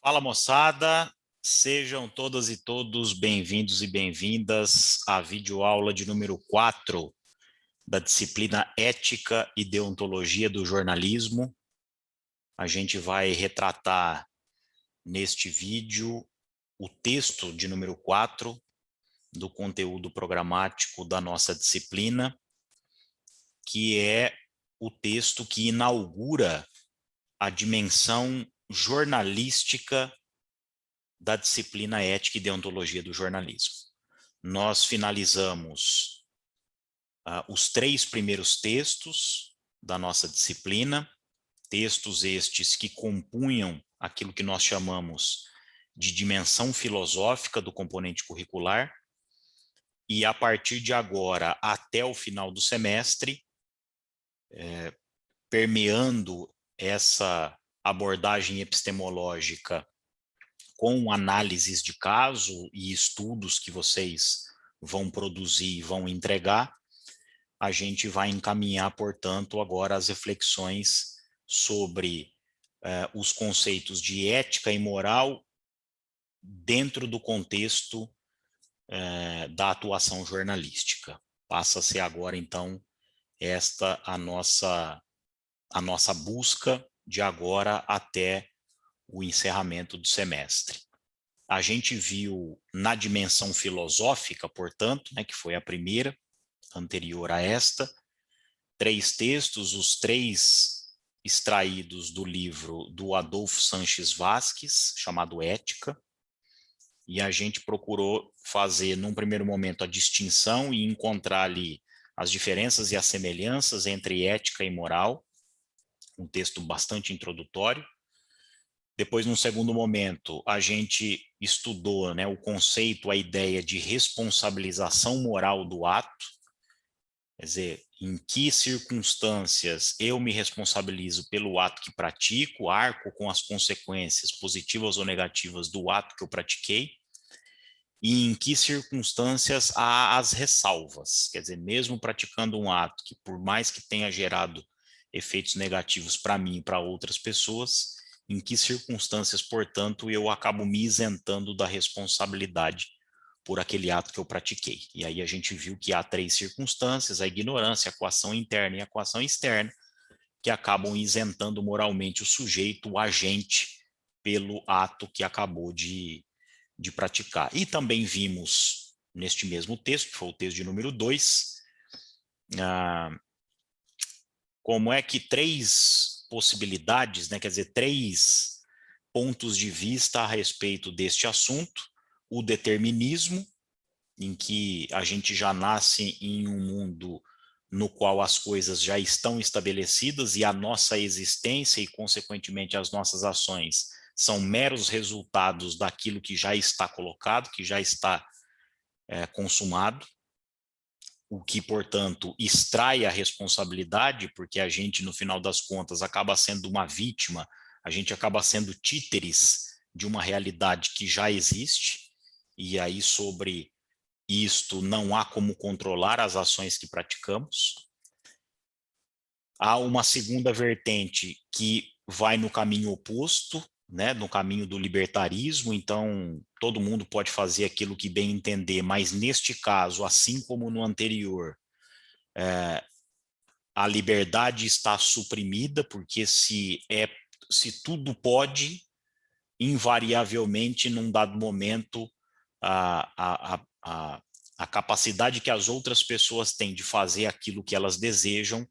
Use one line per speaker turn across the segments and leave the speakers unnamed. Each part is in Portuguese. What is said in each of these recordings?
Fala, moçada, sejam todas e todos bem-vindos e bem-vindas à videoaula de número 4 da disciplina Ética e Deontologia do Jornalismo. A gente vai retratar neste vídeo o texto de número 4 do conteúdo programático da nossa disciplina, que é o texto que inaugura a dimensão jornalística da disciplina Ética e Deontologia do Jornalismo. Nós finalizamos os 3 primeiros textos da nossa disciplina, textos estes que compunham aquilo que nós chamamos de dimensão filosófica do componente curricular, e a partir de agora até o final do semestre, permeando essa abordagem epistemológica com análises de caso e estudos que vocês vão produzir e vão entregar, a gente vai encaminhar, portanto, agora as reflexões sobre os conceitos de ética e moral dentro do contexto da atuação jornalística. Passa a ser agora, então, esta a nossa busca de agora até o encerramento do semestre. A gente viu na dimensão filosófica, portanto, que foi a primeira, anterior a esta, 3 textos, os 3 extraídos do livro do Adolfo Sanches Vasques, chamado Ética, e a gente procurou fazer, num primeiro momento, a distinção e encontrar ali as diferenças e as semelhanças entre ética e moral, um texto bastante introdutório. Depois, num segundo momento, a gente estudou o conceito, a ideia de responsabilização moral do ato, quer dizer, em que circunstâncias eu me responsabilizo pelo ato que pratico, arco com as consequências positivas ou negativas do ato que eu pratiquei, e em que circunstâncias há as ressalvas, quer dizer, mesmo praticando um ato que, por mais que tenha gerado efeitos negativos para mim e para outras pessoas, em que circunstâncias, portanto, eu acabo me isentando da responsabilidade por aquele ato que eu pratiquei. E aí a gente viu que há 3 circunstâncias: a ignorância, a coação interna e a coação externa, que acabam isentando moralmente o sujeito, o agente, pelo ato que acabou de praticar. E também vimos, neste mesmo texto, que foi o texto de número 2, como é que 3 possibilidades, quer dizer, 3 pontos de vista a respeito deste assunto: o determinismo, em que a gente já nasce em um mundo no qual as coisas já estão estabelecidas e a nossa existência e, consequentemente, as nossas ações são meros resultados daquilo que já está colocado, que já está consumado, o que, portanto, extrai a responsabilidade, porque a gente, no final das contas, acaba sendo uma vítima, a gente acaba sendo títeres de uma realidade que já existe, e aí sobre isto não há como controlar as ações que praticamos. Há uma segunda vertente que vai no caminho oposto, no caminho do libertarismo. Então todo mundo pode fazer aquilo que bem entender, mas neste caso, assim como no anterior, a liberdade está suprimida, porque se tudo pode, invariavelmente, num dado momento, a capacidade que as outras pessoas têm de fazer aquilo que elas desejam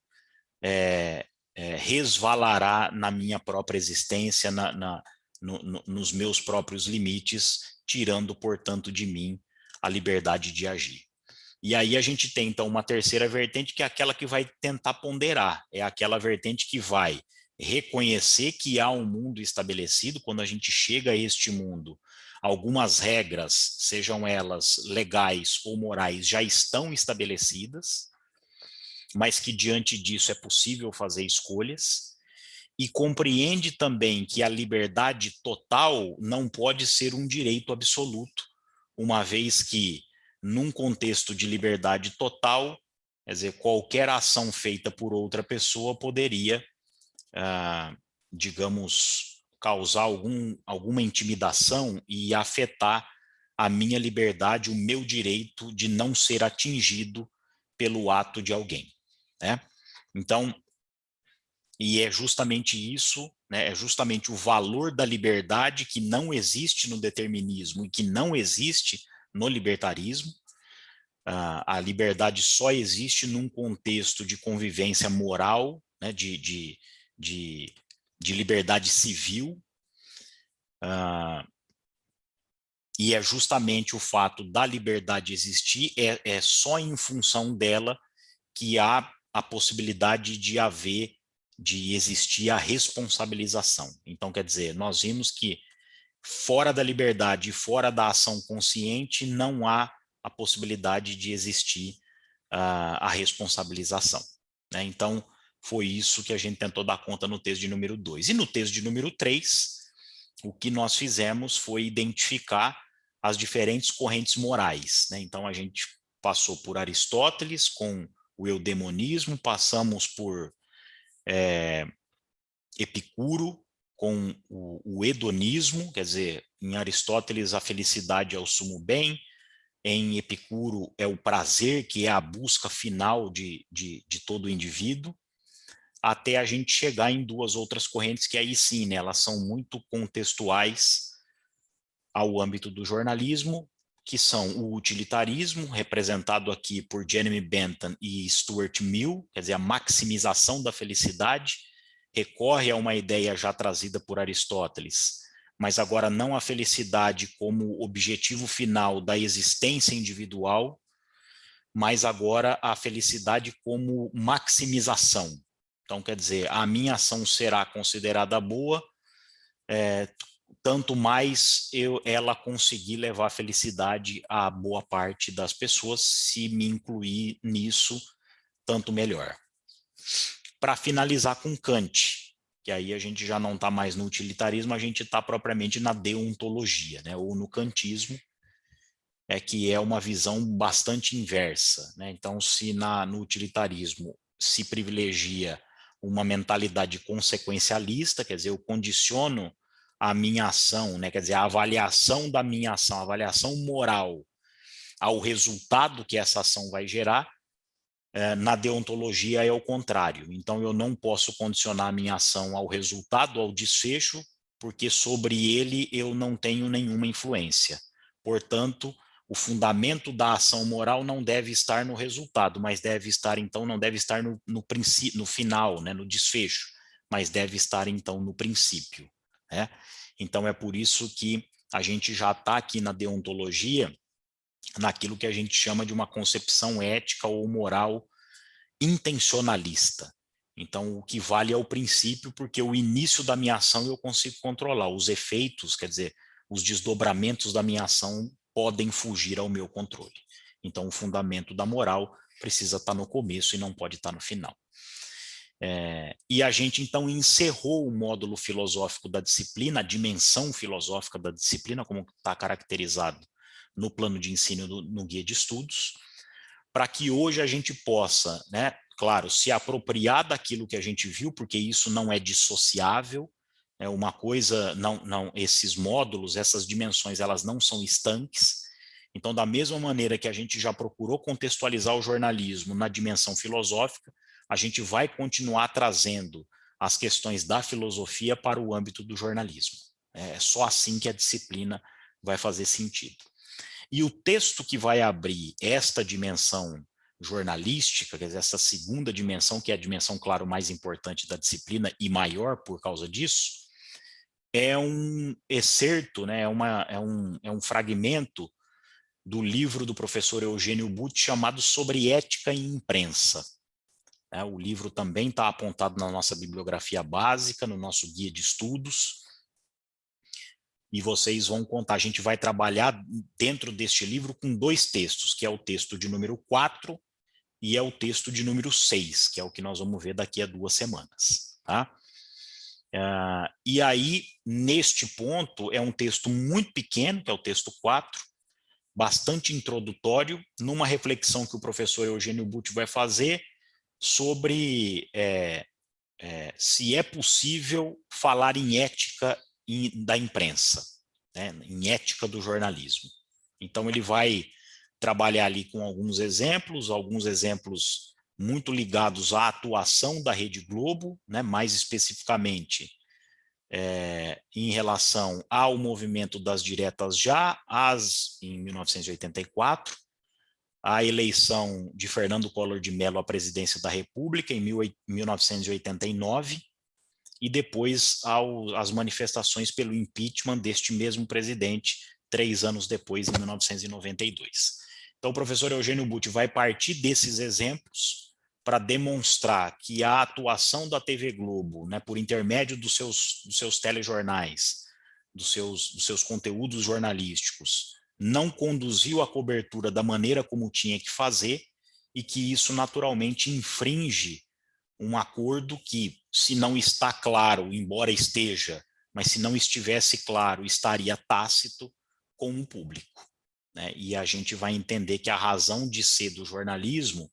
resvalará na minha própria existência, nos meus próprios limites, tirando, portanto, de mim a liberdade de agir. E aí a gente tem, então, uma terceira vertente, que é aquela que vai tentar ponderar, é aquela vertente que vai reconhecer que há um mundo estabelecido. Quando a gente chega a este mundo, algumas regras, sejam elas legais ou morais, já estão estabelecidas, mas que diante disso é possível fazer escolhas, e compreende também que a liberdade total não pode ser um direito absoluto, uma vez que, num contexto de liberdade total, quer dizer, qualquer ação feita por outra pessoa poderia, digamos, causar alguma intimidação e afetar a minha liberdade, o meu direito de não ser atingido pelo ato de alguém, né? Então, e é justamente isso, né, é justamente o valor da liberdade que não existe no determinismo e que não existe no libertarismo. A liberdade só existe num contexto de convivência moral, né, de liberdade civil, e é justamente o fato da liberdade existir, é só em função dela que há a possibilidade de existir a responsabilização. Então, quer dizer, nós vimos que fora da liberdade, fora da ação consciente, não há a possibilidade de existir a responsabilização, né? Então, foi isso que a gente tentou dar conta no texto de número 2. E no texto de número 3, o que nós fizemos foi identificar as diferentes correntes morais, né? Então, a gente passou por Aristóteles com o eudemonismo, passamos por Epicuro com o hedonismo, quer dizer, em Aristóteles a felicidade é o sumo bem, em Epicuro é o prazer, que é a busca final de todo indivíduo, até a gente chegar em duas outras correntes que aí sim, né, elas são muito contextuais ao âmbito do jornalismo, que são o utilitarismo, representado aqui por Jeremy Bentham e Stuart Mill, quer dizer, a maximização da felicidade, recorre a uma ideia já trazida por Aristóteles, mas agora não a felicidade como objetivo final da existência individual, mas agora a felicidade como maximização. Então, quer dizer, a minha ação será considerada boa, tanto mais ela conseguir levar felicidade a boa parte das pessoas, se me incluir nisso, tanto melhor. Para finalizar com Kant, que aí a gente já não está mais no utilitarismo, a gente está propriamente na deontologia, né, ou no kantismo, que é uma visão bastante inversa, né? Então, se no utilitarismo se privilegia uma mentalidade consequencialista, quer dizer, eu condiciono a minha ação, né? Quer dizer, a avaliação da minha ação, a avaliação moral ao resultado que essa ação vai gerar, na deontologia é o contrário. Então, eu não posso condicionar a minha ação ao resultado, ao desfecho, porque sobre ele eu não tenho nenhuma influência. Portanto, o fundamento da ação moral não deve estar no resultado, mas deve estar, então, não deve estar no princípio, no final, né, no desfecho, mas deve estar, então, no princípio, né? Então, é por isso que a gente já está aqui na deontologia, naquilo que a gente chama de uma concepção ética ou moral intencionalista. Então, o que vale é o princípio, porque o início da minha ação eu consigo controlar. Os efeitos, quer dizer, os desdobramentos da minha ação podem fugir ao meu controle. Então, o fundamento da moral precisa estar no começo e não pode estar no final. E a gente, então, encerrou o módulo filosófico da disciplina, a dimensão filosófica da disciplina, como está caracterizado no plano de ensino no guia de estudos, para que hoje a gente possa, né, claro, se apropriar daquilo que a gente viu, porque isso não é dissociável, é uma coisa, não, esses módulos, essas dimensões, elas não são estanques. Então, da mesma maneira que a gente já procurou contextualizar o jornalismo na dimensão filosófica, a gente vai continuar trazendo as questões da filosofia para o âmbito do jornalismo. É só assim que a disciplina vai fazer sentido. E o texto que vai abrir esta dimensão jornalística, quer dizer, essa segunda dimensão, que é a dimensão, claro, mais importante da disciplina e maior por causa disso, é um excerto, né, é um fragmento do livro do professor Eugênio Butti chamado Sobre Ética e Imprensa. O livro também está apontado na nossa bibliografia básica, no nosso guia de estudos, e vocês vão contar, a gente vai trabalhar dentro deste livro com dois textos, que é o texto de número 4 e é o texto de número 6, que é o que nós vamos ver daqui a 2 semanas. Tá? E aí, neste ponto, é um texto muito pequeno, que é o texto 4, bastante introdutório, numa reflexão que o professor Eugênio Butti vai fazer sobre se é possível falar em ética da imprensa, né, em ética do jornalismo. Então, ele vai trabalhar ali com alguns exemplos muito ligados à atuação da Rede Globo, né, mais especificamente em relação ao movimento das diretas já, em 1984, a eleição de Fernando Collor de Mello à presidência da República em 1989, e depois as manifestações pelo impeachment deste mesmo presidente, 3 anos depois, em 1992. Então, o professor Eugênio Butti vai partir desses exemplos para demonstrar que a atuação da TV Globo, né, por intermédio dos seus telejornais, dos seus conteúdos jornalísticos, não conduziu a cobertura da maneira como tinha que fazer, e que isso naturalmente infringe um acordo que, se não está claro, embora esteja, mas se não estivesse claro, estaria tácito com o público, né? E a gente vai entender que a razão de ser do jornalismo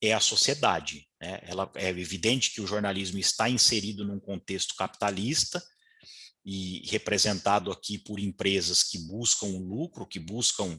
é a sociedade, né? É evidente que o jornalismo está inserido num contexto capitalista e representado aqui por empresas que buscam o lucro, que buscam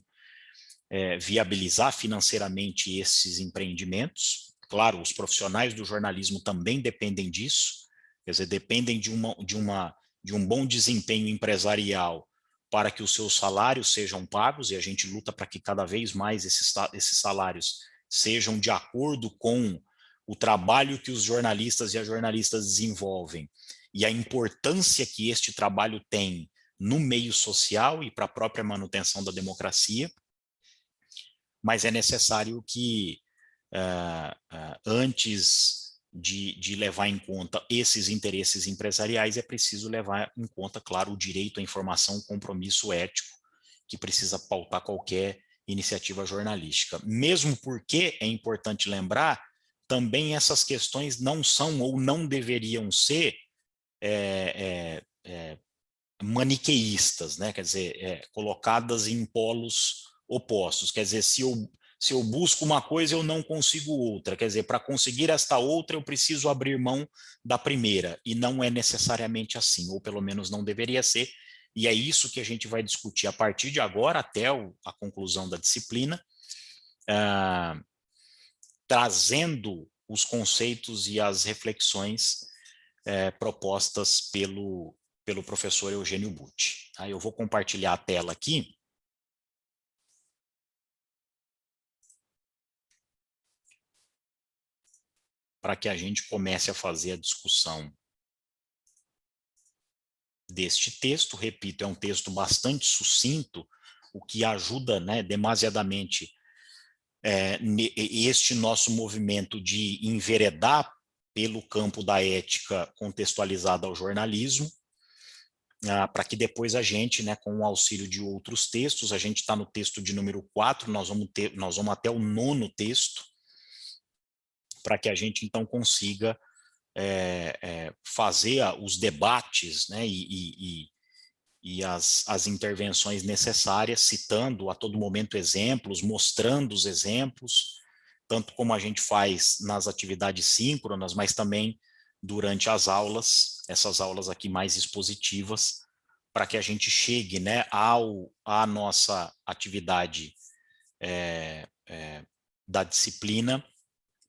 viabilizar financeiramente esses empreendimentos. Claro, os profissionais do jornalismo também dependem disso, quer dizer, dependem de um bom desempenho empresarial para que os seus salários sejam pagos, e a gente luta para que cada vez mais esses salários sejam de acordo com o trabalho que os jornalistas e as jornalistas desenvolvem e a importância que este trabalho tem no meio social e para a própria manutenção da democracia. Mas é necessário que, antes de levar em conta esses interesses empresariais, é preciso levar em conta, claro, o direito à informação, o compromisso ético que precisa pautar qualquer iniciativa jornalística. Mesmo porque, é importante lembrar, também essas questões não são ou não deveriam ser maniqueístas, né? Quer dizer, colocadas em polos opostos. Quer dizer, se eu busco uma coisa, eu não consigo outra. Quer dizer, para conseguir esta outra, eu preciso abrir mão da primeira. E não é necessariamente assim, ou pelo menos não deveria ser. E é isso que a gente vai discutir a partir de agora, até a conclusão da disciplina, trazendo os conceitos e as reflexões propostas pelo professor Eugênio Butti. Eu vou compartilhar a tela aqui. Para que a gente comece a fazer a discussão deste texto. Repito, é um texto bastante sucinto, o que ajuda, né, demasiadamente este nosso movimento de enveredar pelo campo da ética contextualizada ao jornalismo, para que depois a gente, né, com o auxílio de outros textos, a gente está no texto de número 4, nós vamos até o 9º texto, para que a gente então consiga fazer os debates, né, e as intervenções necessárias, citando a todo momento exemplos, mostrando os exemplos, tanto como a gente faz nas atividades síncronas, mas também durante as aulas, essas aulas aqui mais expositivas, para que a gente chegue, né, à nossa atividade da disciplina,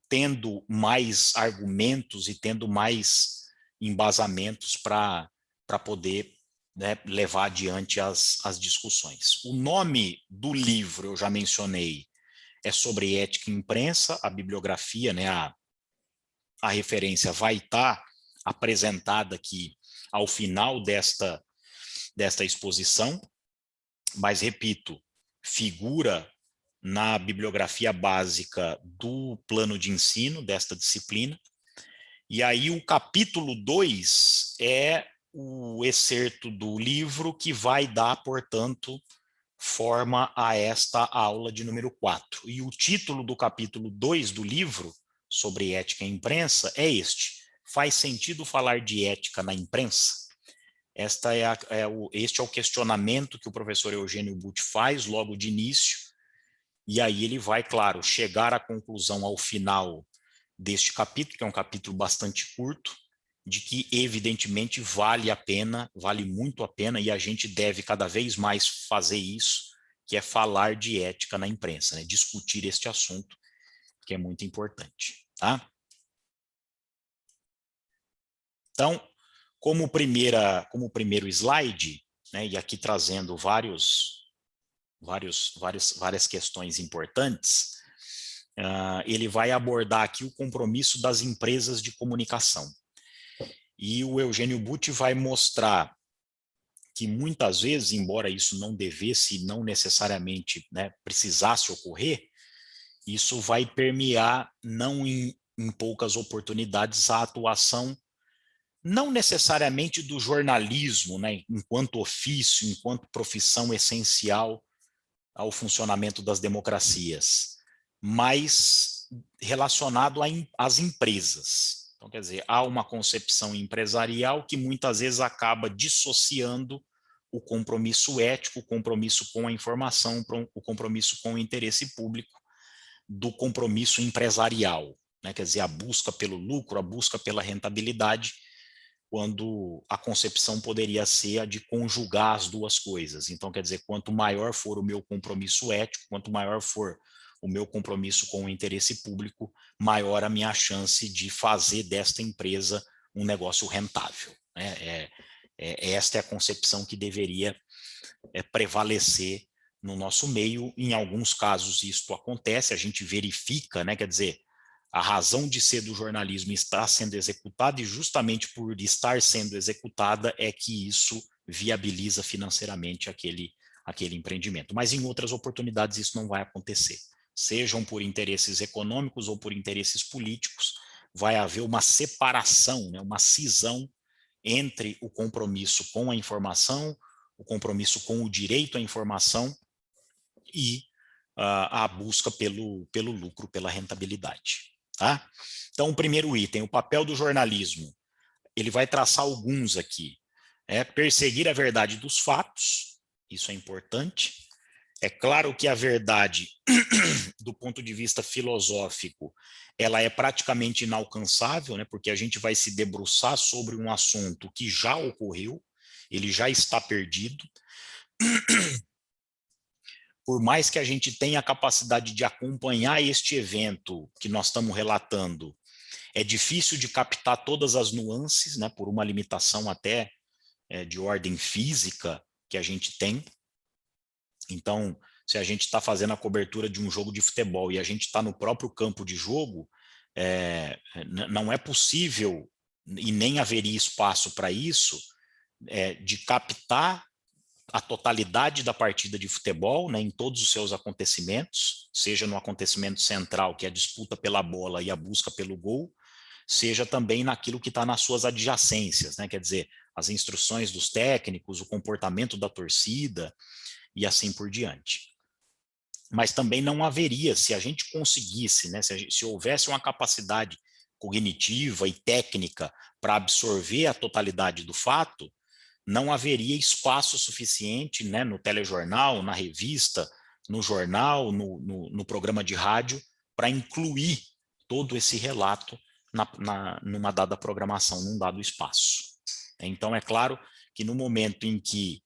tendo mais argumentos e tendo mais embasamentos para poder, né, levar adiante as discussões. O nome do livro, eu já mencionei, é sobre ética e imprensa. A bibliografia, né, a referência vai estar apresentada aqui ao final desta exposição, mas, repito, figura na bibliografia básica do plano de ensino desta disciplina. E aí o capítulo 2 é o excerto do livro que vai dar, portanto, forma a esta aula de número 4. E o título do capítulo 2 do livro, sobre ética e imprensa, é este: Faz sentido falar de ética na imprensa? Este é o questionamento que o professor Eugênio Butti faz logo de início, e aí ele vai, claro, chegar à conclusão ao final deste capítulo, que é um capítulo bastante curto, de que, evidentemente, vale muito a pena, e a gente deve cada vez mais fazer isso, que é falar de ética na imprensa, né? Discutir este assunto, que é muito importante. Tá? Então, como primeiro slide, né, e aqui trazendo várias questões importantes, ele vai abordar aqui o compromisso das empresas de comunicação. E o Eugênio Butti vai mostrar que muitas vezes, embora isso não devesse, não necessariamente, né, precisasse ocorrer, isso vai permear, não em poucas oportunidades, a atuação não necessariamente do jornalismo, né, enquanto ofício, enquanto profissão essencial ao funcionamento das democracias, mas relacionado às empresas. Então, quer dizer, há uma concepção empresarial que muitas vezes acaba dissociando o compromisso ético, o compromisso com a informação, o compromisso com o interesse público, do compromisso empresarial, né? Quer dizer, a busca pelo lucro, a busca pela rentabilidade, quando a concepção poderia ser a de conjugar as duas coisas. Então, quer dizer, quanto maior for o meu compromisso ético, quanto maior for o meu compromisso com o interesse público, maior a minha chance de fazer desta empresa um negócio rentável. Né? Esta é a concepção que deveria prevalecer no nosso meio. Em alguns casos isto acontece, a gente verifica, né? Quer dizer, a razão de ser do jornalismo está sendo executada, e justamente por estar sendo executada é que isso viabiliza financeiramente aquele empreendimento. Mas em outras oportunidades isso não vai acontecer. Sejam por interesses econômicos ou por interesses políticos, vai haver uma separação, né, uma cisão entre o compromisso com a informação, o compromisso com o direito à informação e a busca pelo lucro, pela rentabilidade. Tá? Então, o primeiro item, o papel do jornalismo, ele vai traçar alguns aqui. Perseguir a verdade dos fatos, isso é importante. É claro que a verdade, do ponto de vista filosófico, ela é praticamente inalcançável, né, porque a gente vai se debruçar sobre um assunto que já ocorreu, ele já está perdido. Por mais que a gente tenha a capacidade de acompanhar este evento que nós estamos relatando, é difícil de captar todas as nuances, né, por uma limitação até de ordem física que a gente tem. Então, se a gente está fazendo a cobertura de um jogo de futebol e a gente está no próprio campo de jogo, não é possível, e nem haveria espaço para isso, de captar a totalidade da partida de futebol, né, em todos os seus acontecimentos, seja no acontecimento central, que é a disputa pela bola e a busca pelo gol, seja também naquilo que está nas suas adjacências, né, quer dizer, as instruções dos técnicos, o comportamento da torcida e assim por diante. Mas também não haveria, se a gente conseguisse, né, se houvesse uma capacidade cognitiva e técnica para absorver a totalidade do fato, não haveria espaço suficiente, né, no telejornal, na revista, no jornal, no programa de rádio, para incluir todo esse relato numa dada programação, num dado espaço. Então, é claro que no momento em que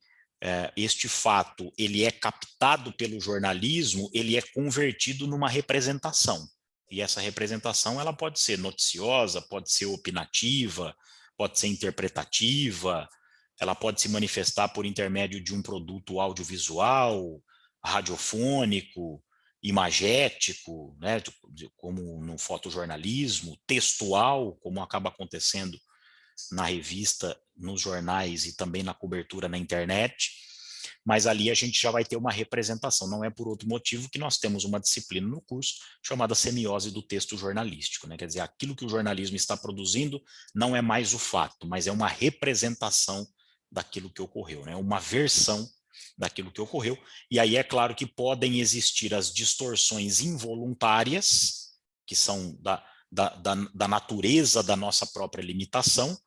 este fato ele é captado pelo jornalismo, ele é convertido numa representação. E essa representação ela pode ser noticiosa, pode ser opinativa, pode ser interpretativa, ela pode se manifestar por intermédio de um produto audiovisual, radiofônico, imagético, né, como no fotojornalismo, textual, como acaba acontecendo na revista, nos jornais e também na cobertura na internet, mas ali a gente já vai ter uma representação. Não é por outro motivo que nós temos uma disciplina no curso chamada semiose do texto jornalístico, né? Quer dizer, aquilo que o jornalismo está produzindo não é mais o fato, mas é uma representação daquilo que ocorreu, né? Uma versão daquilo que ocorreu. E aí é claro que podem existir as distorções involuntárias, que são da natureza da nossa própria limitação,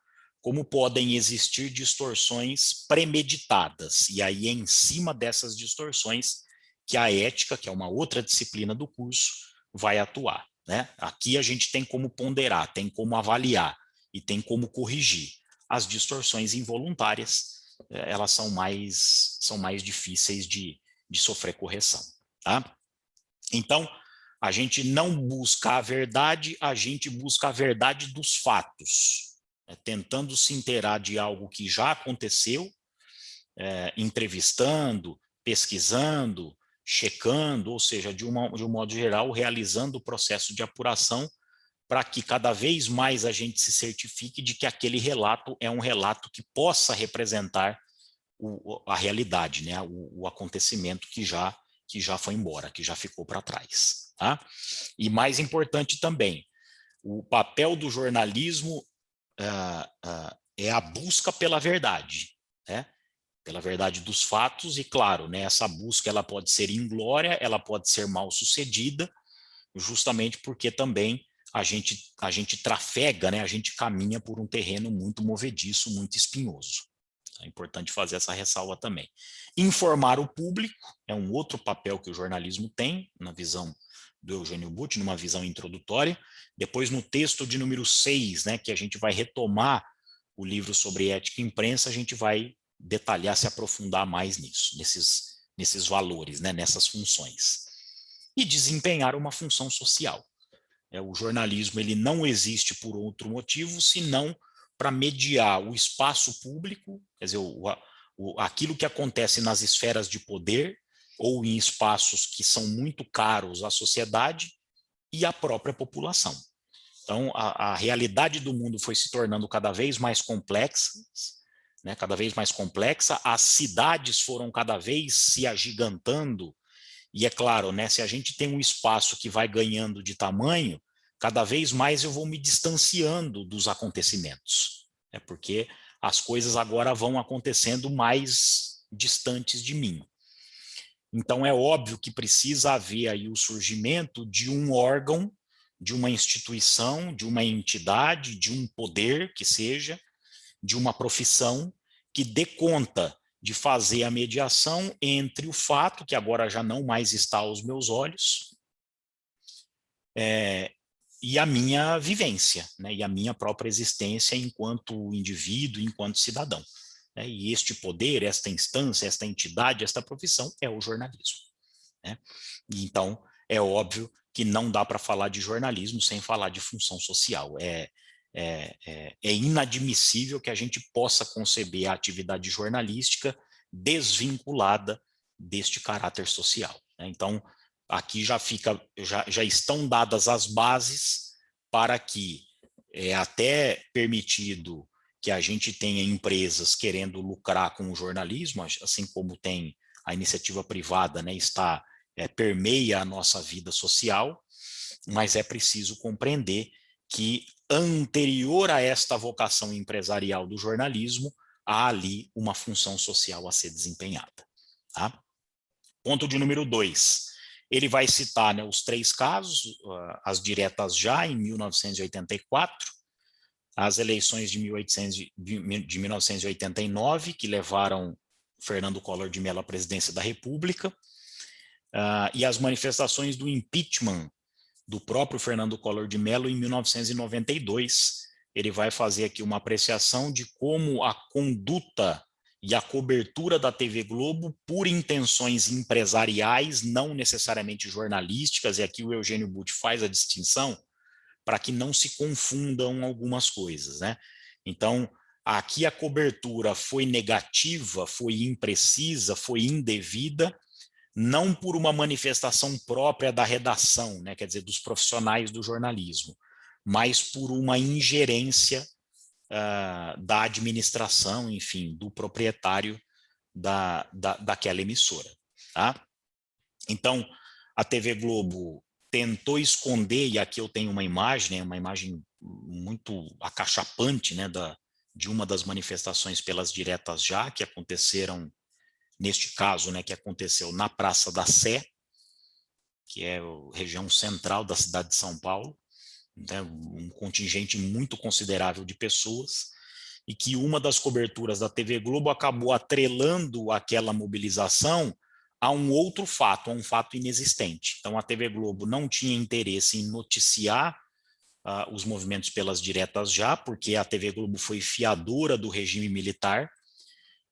como podem existir distorções premeditadas. E aí é em cima dessas distorções que a ética, que é uma outra disciplina do curso, vai atuar. Né? Aqui a gente tem como ponderar, tem como avaliar. e tem como corrigir. As distorções involuntárias, elas são mais difíceis de sofrer correção. Tá? Então, a gente não busca a verdade, a gente busca a verdade dos fatos, tentando se inteirar de algo que já aconteceu, entrevistando, pesquisando, checando, ou seja, de um modo geral, realizando o processo de apuração para que cada vez mais a gente se certifique de que aquele relato é um relato que possa representar a realidade, né? o acontecimento que já foi embora, que já ficou para trás. Tá? E mais importante também, o papel do jornalismo é a busca pela verdade, né? Pela verdade dos fatos, e claro, né, essa busca ela pode ser inglória, ela pode ser mal sucedida, justamente porque também a gente trafega, né, a gente caminha por um terreno muito movediço, muito espinhoso. É importante fazer essa ressalva também. Informar o público é um outro papel que o jornalismo tem, na visão do Eugênio Butti, numa visão introdutória. Depois, no texto de número 6, né, que a gente vai retomar o livro sobre ética e imprensa, a gente vai detalhar, se aprofundar mais nisso, nesses valores, né, nessas funções. E desempenhar uma função social. O jornalismo ele não existe por outro motivo, senão para mediar o espaço público, quer dizer, aquilo que acontece nas esferas de poder ou em espaços que são muito caros à sociedade e à própria população. Então, a realidade do mundo foi se tornando cada vez mais complexa, né, cada vez mais complexa, as cidades foram cada vez se agigantando, e é claro, né, se a gente tem um espaço que vai ganhando de tamanho, cada vez mais eu vou me distanciando dos acontecimentos, né, porque as coisas agora vão acontecendo mais distantes de mim. Então é óbvio que precisa haver aí o surgimento de um órgão, de uma instituição, de uma entidade, de um poder que seja, de uma profissão que dê conta de fazer a mediação entre o fato, que agora já não mais está aos meus olhos, e a minha vivência, né, e a minha própria existência enquanto indivíduo, enquanto cidadão. Né, e este poder, esta instância, esta entidade, esta profissão é o jornalismo. Né? E então, é óbvio que não dá para falar de jornalismo sem falar de função social. É inadmissível que a gente possa conceber a atividade jornalística desvinculada deste caráter social. Né? Então, aqui já estão dadas as bases para que até permitido que a gente tenha empresas querendo lucrar com o jornalismo, assim como tem a iniciativa privada, né, permeia a nossa vida social, mas é preciso compreender que anterior a esta vocação empresarial do jornalismo, há ali uma função social a ser desempenhada. Tá? Ponto de número 2. Ele vai citar, né, os 3 casos, as diretas já em 1984, as eleições de 1989, que levaram Fernando Collor de Mello à presidência da República, e as manifestações do impeachment do próprio Fernando Collor de Mello em 1992. Ele vai fazer aqui uma apreciação de como a conduta e a cobertura da TV Globo por intenções empresariais, não necessariamente jornalísticas, e aqui o Eugênio Butti faz a distinção para que não se confundam algumas coisas, né? Então, aqui a cobertura foi negativa, foi imprecisa, foi indevida, não por uma manifestação própria da redação, né, quer dizer, dos profissionais do jornalismo, mas por uma ingerência da administração, enfim, do proprietário daquela emissora. Tá? Então, a TV Globo tentou esconder, e aqui eu tenho uma imagem muito acachapante, né, de uma das manifestações pelas diretas já, que aconteceram neste caso, né, que aconteceu na Praça da Sé, que é a região central da cidade de São Paulo, né, um contingente muito considerável de pessoas, e que uma das coberturas da TV Globo acabou atrelando aquela mobilização a um outro fato, a um fato inexistente. Então, a TV Globo não tinha interesse em noticiar os movimentos pelas diretas já, porque a TV Globo foi fiadora do regime militar,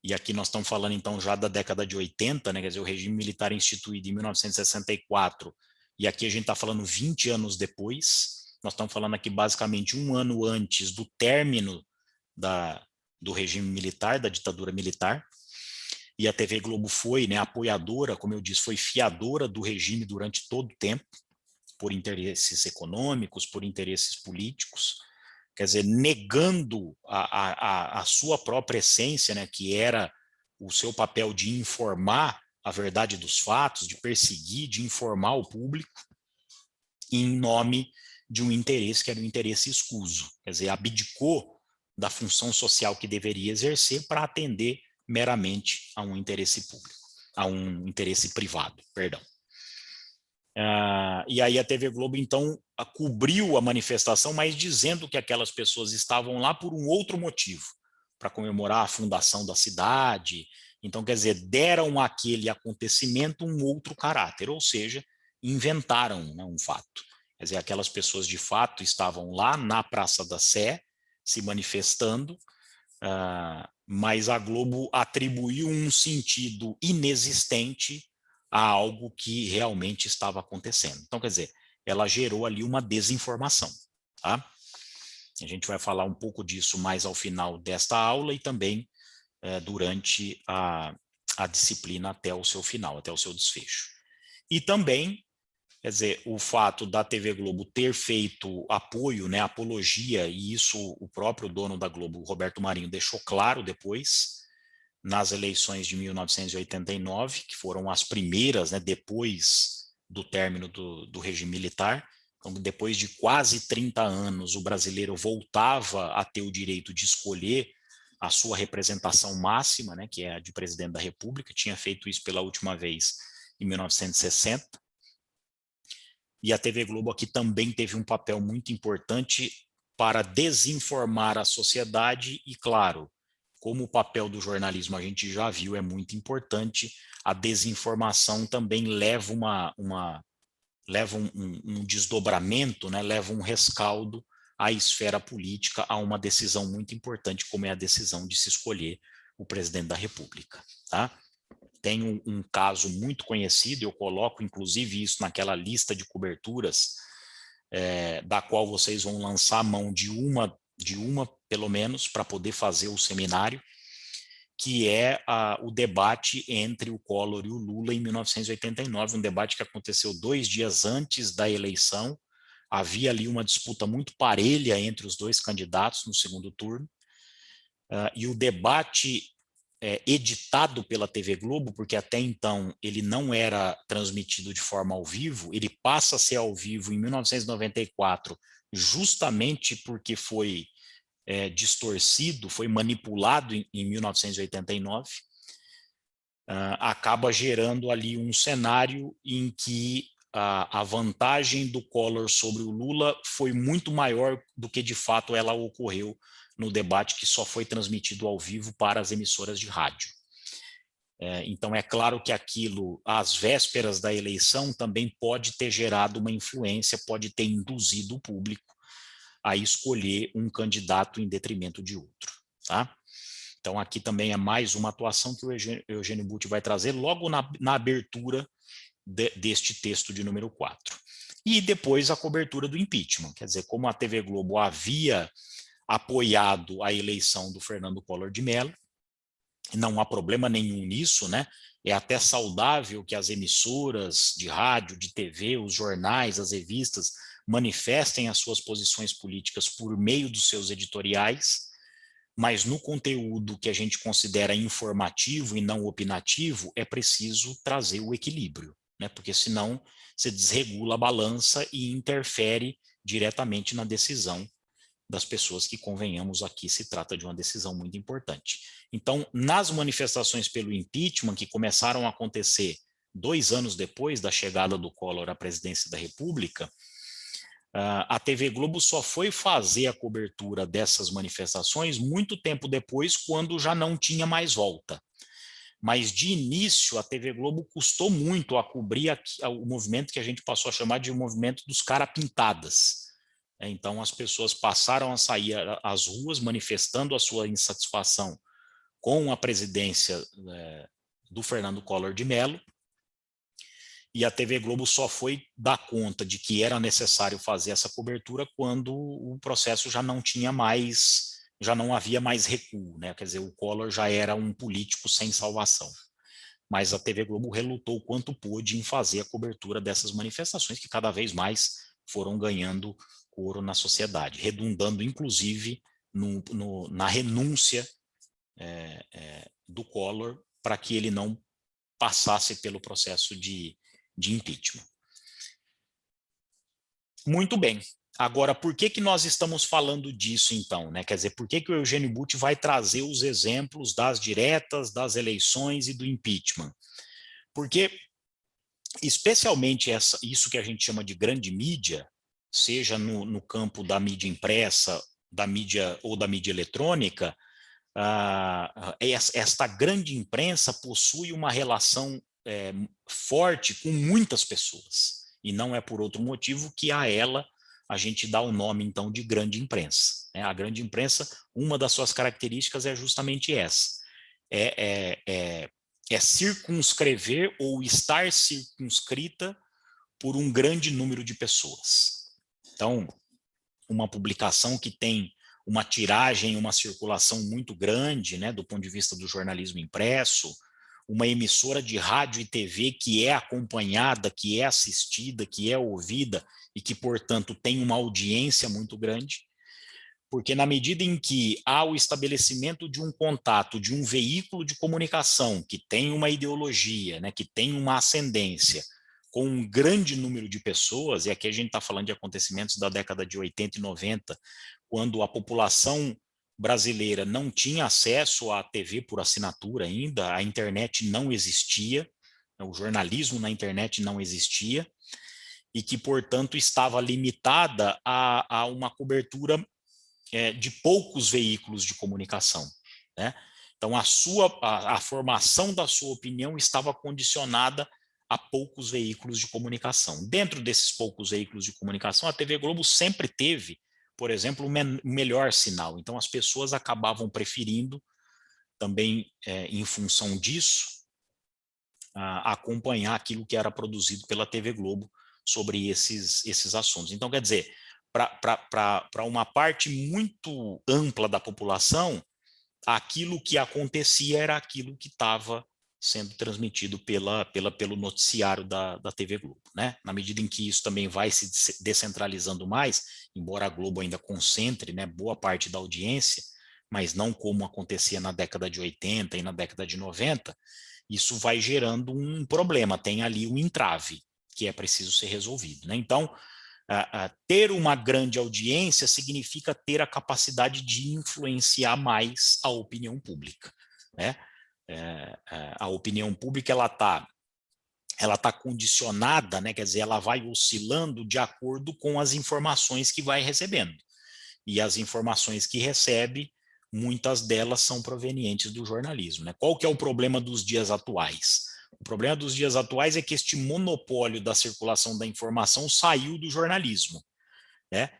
e aqui nós estamos falando então já da década de 80, né, quer dizer, o regime militar instituído em 1964, e aqui a gente está falando 20 anos depois, nós estamos falando aqui basicamente um ano antes do término do regime militar, da ditadura militar, e a TV Globo foi, né, apoiadora, como eu disse, foi fiadora do regime durante todo o tempo, por interesses econômicos, por interesses políticos, quer dizer, negando a sua própria essência, né, que era o seu papel de informar a verdade dos fatos, de perseguir, de informar o público, em nome de um interesse que era um interesse escuso, quer dizer, abdicou da função social que deveria exercer para atender meramente a um interesse público, a um interesse privado, perdão. E aí a TV Globo, então, cobriu a manifestação, mas dizendo que aquelas pessoas estavam lá por um outro motivo, para comemorar a fundação da cidade. Então, quer dizer, deram àquele acontecimento um outro caráter, ou seja, inventaram, né, um fato. Quer dizer, aquelas pessoas de fato estavam lá na Praça da Sé, se manifestando, mas a Globo atribuiu um sentido inexistente a algo que realmente estava acontecendo. Então, quer dizer, ela gerou ali uma desinformação, tá? A gente vai falar um pouco disso mais ao final desta aula e também durante a disciplina até o seu final, até o seu desfecho. E também, quer dizer, o fato da TV Globo ter feito apoio, né, apologia, e isso o próprio dono da Globo, Roberto Marinho, deixou claro depois, nas eleições de 1989, que foram as primeiras, né, depois do término do regime militar. Então, depois de quase 30 anos, o brasileiro voltava a ter o direito de escolher a sua representação máxima, né, que é a de presidente da República, tinha feito isso pela última vez em 1960. E a TV Globo aqui também teve um papel muito importante para desinformar a sociedade e, claro, como o papel do jornalismo a gente já viu é muito importante, a desinformação também leva um desdobramento, né, leva um rescaldo à esfera política, a uma decisão muito importante, como é a decisão de se escolher o presidente da República. Tá? Tem um caso muito conhecido, eu coloco inclusive isso naquela lista de coberturas, da qual vocês vão lançar a mão de uma pelo menos, para poder fazer o seminário, que é o debate entre o Collor e o Lula em 1989, um debate que aconteceu 2 dias antes da eleição. Havia ali uma disputa muito parelha entre os dois candidatos no segundo turno, e o debate editado pela TV Globo, porque até então ele não era transmitido de forma ao vivo, ele passa a ser ao vivo em 1994, justamente porque foi distorcido, foi manipulado em 1989, acaba gerando ali um cenário em que a vantagem do Collor sobre o Lula foi muito maior do que de fato ela ocorreu no debate que só foi transmitido ao vivo para as emissoras de rádio. Então é claro que aquilo, às vésperas da eleição, também pode ter gerado uma influência, pode ter induzido o público a escolher um candidato em detrimento de outro. Tá? Então aqui também é mais uma atuação que o Eugênio Butti vai trazer logo na abertura deste texto de número 4. E depois a cobertura do impeachment, quer dizer, como a TV Globo havia apoiado a eleição do Fernando Collor de Mello, não há problema nenhum nisso, né? É até saudável que as emissoras de rádio, de TV, os jornais, as revistas manifestem as suas posições políticas por meio dos seus editoriais, mas no conteúdo que a gente considera informativo e não opinativo, é preciso trazer o equilíbrio, né? Porque senão você desregula a balança e interfere diretamente na decisão das pessoas que, convenhamos, aqui se trata de uma decisão muito importante. Então, nas manifestações pelo impeachment, que começaram a acontecer 2 anos depois da chegada do Collor à presidência da República, a TV Globo só foi fazer a cobertura dessas manifestações muito tempo depois, quando já não tinha mais volta. Mas, de início, a TV Globo custou muito a cobrir o movimento que a gente passou a chamar de movimento dos cara-pintadas. Então, as pessoas passaram a sair às ruas manifestando a sua insatisfação com a presidência do Fernando Collor de Mello, e a TV Globo só foi dar conta de que era necessário fazer essa cobertura quando o processo já não tinha mais, já não havia mais recuo, né? Quer dizer, o Collor já era um político sem salvação. Mas a TV Globo relutou quanto pôde em fazer a cobertura dessas manifestações que cada vez mais foram ganhando coro na sociedade, redundando inclusive na renúncia do Collor para que ele não passasse pelo processo de impeachment. Muito bem. Agora, por que nós estamos falando disso, então? Né? Quer dizer, por que o Eugênio Butti vai trazer os exemplos das diretas, das eleições e do impeachment? Porque, especialmente isso que a gente chama de grande mídia, seja no campo da mídia impressa, da mídia ou da mídia eletrônica, esta grande imprensa possui uma relação forte com muitas pessoas, e não é por outro motivo que a ela a gente dá o nome, então, de grande imprensa. A grande imprensa, uma das suas características é justamente essa, é circunscrever ou estar circunscrita por um grande número de pessoas. Então, uma publicação que tem uma tiragem, uma circulação muito grande, né, do ponto de vista do jornalismo impresso, uma emissora de rádio e TV que é acompanhada, que é assistida, que é ouvida e que, portanto, tem uma audiência muito grande, porque na medida em que há o estabelecimento de um contato, de um veículo de comunicação que tem uma ideologia, né, que tem uma ascendência, com um grande número de pessoas, e aqui a gente está falando de acontecimentos da década de 80 e 90, quando a população brasileira não tinha acesso à TV por assinatura ainda, a internet não existia, o jornalismo na internet não existia, e que, portanto, estava limitada a uma cobertura de poucos veículos de comunicação, né? Então, a formação da sua opinião estava condicionada a poucos veículos de comunicação. Dentro desses poucos veículos de comunicação, a TV Globo sempre teve, por exemplo, o melhor sinal. Então, as pessoas acabavam preferindo, também em função disso, acompanhar aquilo que era produzido pela TV Globo sobre esses assuntos. Então, quer dizer, para uma parte muito ampla da população, aquilo que acontecia era aquilo que estava sendo transmitido pelo noticiário da TV Globo, né? Na medida em que isso também vai se descentralizando mais, embora a Globo ainda concentre, né, boa parte da audiência, mas não como acontecia na década de 80 e na década de 90, isso vai gerando um problema, tem ali um entrave que é preciso ser resolvido, né? Então, ter uma grande audiência significa ter a capacidade de influenciar mais a opinião pública, né? A opinião pública ela tá condicionada, né? Quer dizer, ela vai oscilando de acordo com as informações que vai recebendo, e as informações que recebe, muitas delas são provenientes do jornalismo, né? Qual que é o problema dos dias atuais? O problema dos dias atuais é que este monopólio da circulação da informação saiu do jornalismo, né?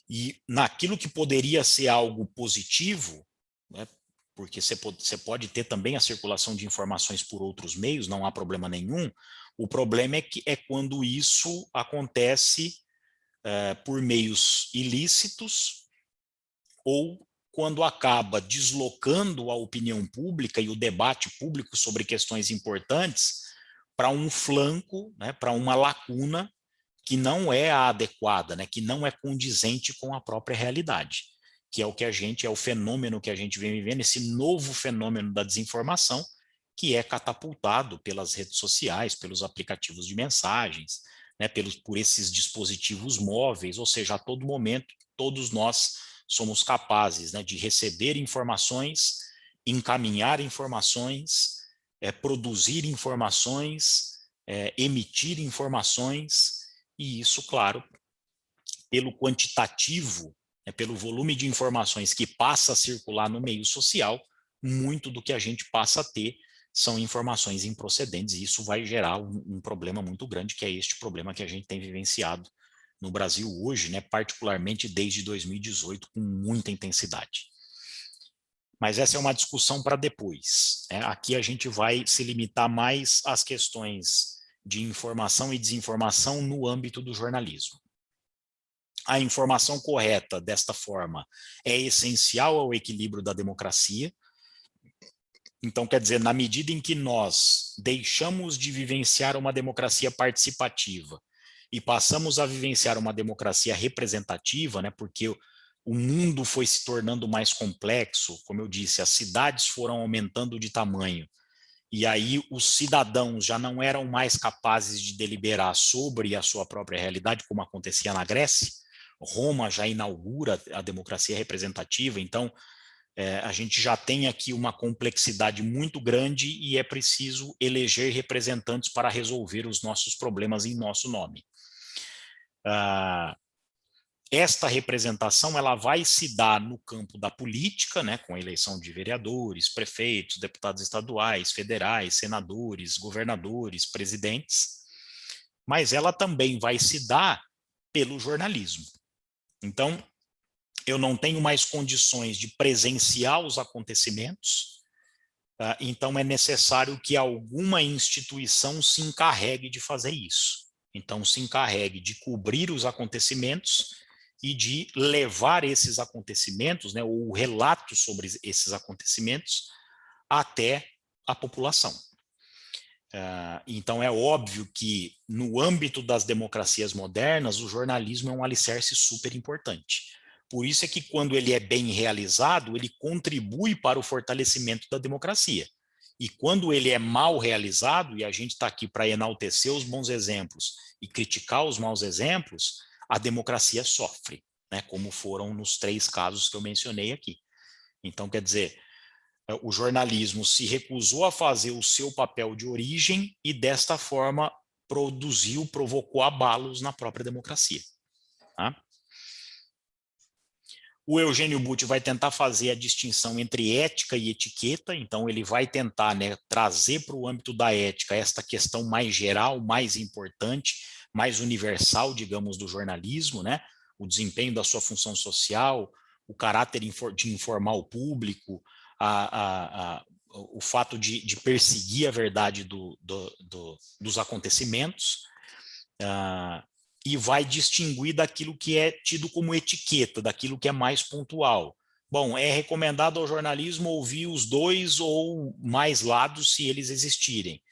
E naquilo que poderia ser algo positivo, né? Porque você pode ter também a circulação de informações por outros meios, não há problema nenhum. O problema é quando isso acontece por meios ilícitos, ou quando acaba deslocando a opinião pública e o debate público sobre questões importantes para um flanco, né, para uma lacuna que não é a adequada, né, que não é condizente com a própria realidade, que é o fenômeno que a gente vem vivendo, esse novo fenômeno da desinformação, que é catapultado pelas redes sociais, pelos aplicativos de mensagens, né, por esses dispositivos móveis, ou seja, a todo momento, todos nós somos capazes, né, de receber informações, encaminhar informações, produzir informações, emitir informações, e isso, claro, pelo quantitativo, pelo volume de informações que passa a circular no meio social, muito do que a gente passa a ter são informações improcedentes, e isso vai gerar um problema muito grande, que é este problema que a gente tem vivenciado no Brasil hoje, né, particularmente desde 2018, com muita intensidade. Mas essa é uma discussão para depois, né? Aqui a gente vai se limitar mais às questões de informação e desinformação no âmbito do jornalismo. A informação correta, desta forma, é essencial ao equilíbrio da democracia. Então, quer dizer, na medida em que nós deixamos de vivenciar uma democracia participativa e passamos a vivenciar uma democracia representativa, né, porque o mundo foi se tornando mais complexo, como eu disse, as cidades foram aumentando de tamanho, e aí os cidadãos já não eram mais capazes de deliberar sobre a sua própria realidade, como acontecia na Grécia. Roma já inaugura a democracia representativa, então a gente já tem aqui uma complexidade muito grande e é preciso eleger representantes para resolver os nossos problemas em nosso nome. Esta representação ela vai se dar no campo da política, né, com a eleição de vereadores, prefeitos, deputados estaduais, federais, senadores, governadores, presidentes, mas ela também vai se dar pelo jornalismo. Então, eu não tenho mais condições de presenciar os acontecimentos, então é necessário que alguma instituição se encarregue de fazer isso. Então, se encarregue de cobrir os acontecimentos e de levar esses acontecimentos, né, ou o relato sobre esses acontecimentos, até a população. Então, é óbvio que, no âmbito das democracias modernas, o jornalismo é um alicerce super importante. Por isso é que, quando ele é bem realizado, ele contribui para o fortalecimento da democracia. E quando ele é mal realizado, e a gente está aqui para enaltecer os bons exemplos e criticar os maus exemplos, a democracia sofre, né, como foram nos 3 casos que eu mencionei aqui. Então, quer dizer, o jornalismo se recusou a fazer o seu papel de origem e, desta forma, provocou abalos na própria democracia. Tá? O Eugênio Butti vai tentar fazer a distinção entre ética e etiqueta, então ele vai tentar, né, trazer para o âmbito da ética esta questão mais geral, mais importante, mais universal, digamos, do jornalismo, né? O desempenho da sua função social, o caráter de informar o público, o fato de perseguir a verdade dos acontecimentos, e vai distinguir daquilo que é tido como etiqueta, daquilo que é mais pontual. Bom, é recomendado ao jornalismo ouvir os 2 ou mais lados, se eles existirem.